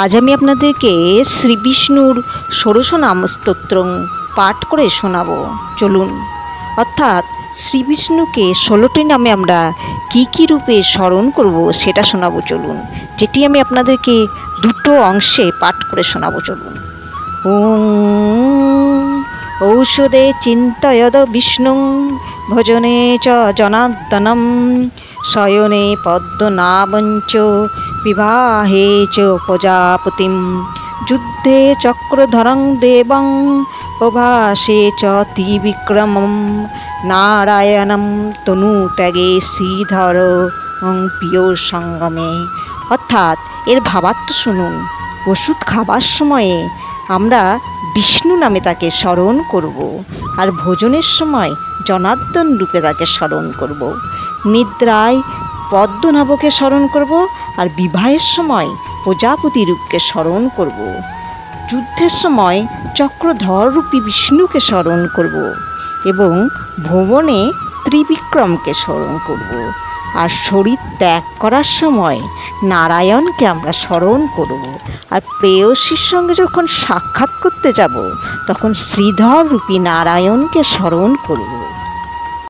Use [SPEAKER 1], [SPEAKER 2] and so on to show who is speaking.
[SPEAKER 1] আজ আমি আপনাদেরকে শ্রী বিষ্ণুর ষোড়শ নাম স্তোত্র পাঠ করে শোনাবো। চলুন, অর্থাৎ শ্রী বিষ্ণুকে 16টি নামে আমরা কি রূপে স্মরণ করব সেটা শোনাবো। চলুন, যেটি আমি আপনাদেরকে দুটো অংশে পাঠ করে শোনাবো। চলুন। ওম ঔষধে চিন্তয়দ বিষ্ণুং ভজনে চ জনার্দনম শয়নে পদ্মনাভঞ্চ বিবাহে চ প্রজাপতিম যুদ্ধে চক্রধরং দেবং প্রভাসে চ ত্রিবিক্রমম নারায়ণম তনুত্যাগে শ্রীধর প্রিয় সঙ্গমে। অর্থাৎ এর ভাবার্থ শুনুন। ওষুধ খাবার সময়ে আমরা বিষ্ণু নামে তাকে স্মরণ করব, আর ভোজনের সময় জনার্দন রূপে তাকে স্মরণ করব। নিদ্রায় পদ্মনাভকে স্মরণ করব, আর বিবাহের সময় প্রজাপতি রূপকে স্মরণ করব। যুদ্ধের সময় চক্রধর রূপী বিষ্ণুকে স্মরণ করব এবং ভুবনে ত্রিবিক্রমকে স্মরণ করব। আর শরীর ত্যাগ করার সময় নারায়ণকে আমরা স্মরণ করব। আর প্রেয়সীর সঙ্গে যখন সাক্ষাৎ করতে যাব তখন শ্রীধর রূপী নারায়ণকে স্মরণ করব।